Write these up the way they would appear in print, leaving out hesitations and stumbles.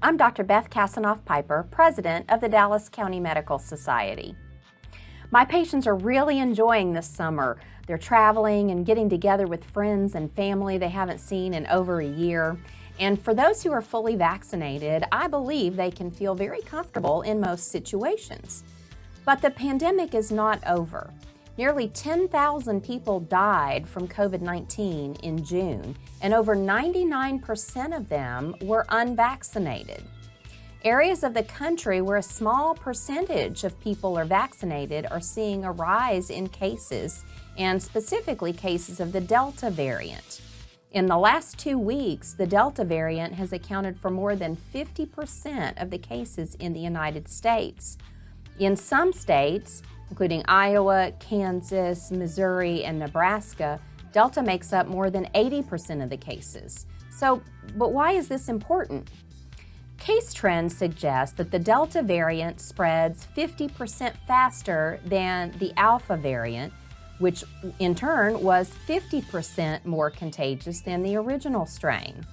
I'm Dr. Beth Kasanoff-Piper, President of the Dallas County Medical Society. My patients are really enjoying this summer. They're traveling and getting together with friends and family they haven't seen in over a year. And for those who are fully vaccinated, I believe they can feel very comfortable in most situations. But the pandemic is not over. Nearly 10,000 people died from COVID-19 in June, and over 99% of them were unvaccinated. Areas of the country where a small percentage of people are vaccinated are seeing a rise in cases, and specifically cases of the Delta variant. In the last 2 weeks, the Delta variant has accounted for more than 50% of the cases in the United States. In some states, including Iowa, Kansas, Missouri, and Nebraska, Delta makes up more than 80% of the cases. But why is this important? Case trends suggest that the Delta variant spreads 50% faster than the Alpha variant, which in turn was 50% more contagious than the original strain.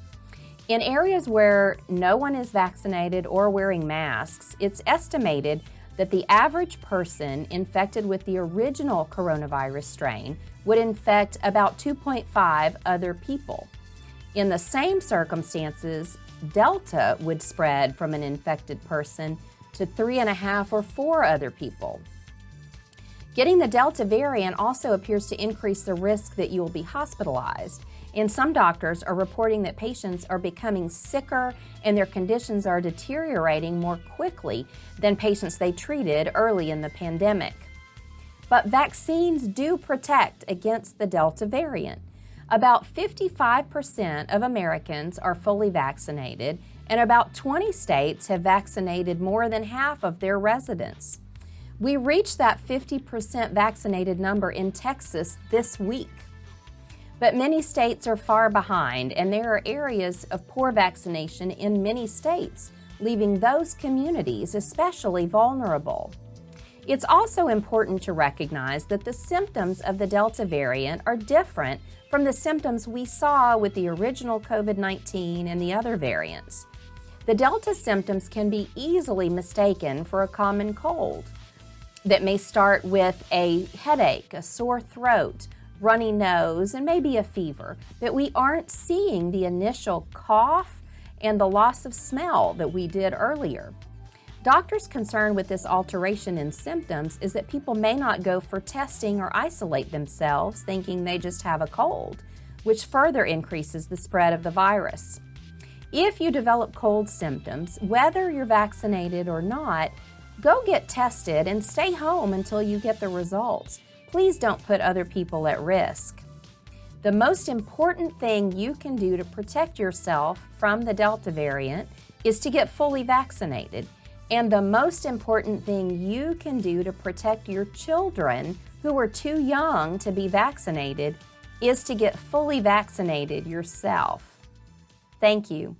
In areas where no one is vaccinated or wearing masks, it's estimated that the average person infected with the original coronavirus strain would infect about 2.5 other people. In the same circumstances, Delta would spread from an infected person to 3.5 or 4 other people. Getting the Delta variant also appears to increase the risk that you will be hospitalized. And some doctors are reporting that patients are becoming sicker and their conditions are deteriorating more quickly than patients they treated early in the pandemic. But vaccines do protect against the Delta variant. About 55% of Americans are fully vaccinated, and about 20 states have vaccinated more than half of their residents. We reached that 50% vaccinated number in Texas this week. But many states are far behind, and there are areas of poor vaccination in many states, leaving those communities especially vulnerable. It's also important to recognize that the symptoms of the Delta variant are different from the symptoms we saw with the original COVID-19 and the other variants. The Delta symptoms can be easily mistaken for a common cold that may start with a headache, a sore throat, runny nose, and maybe a fever, but we aren't seeing the initial cough and the loss of smell that we did earlier. Doctors' concern with this alteration in symptoms is that people may not go for testing or isolate themselves thinking they just have a cold, which further increases the spread of the virus. If you develop cold symptoms, whether you're vaccinated or not, go get tested and stay home until you get the results. Please don't put other people at risk. The most important thing you can do to protect yourself from the Delta variant is to get fully vaccinated. And the most important thing you can do to protect your children who are too young to be vaccinated is to get fully vaccinated yourself. Thank you.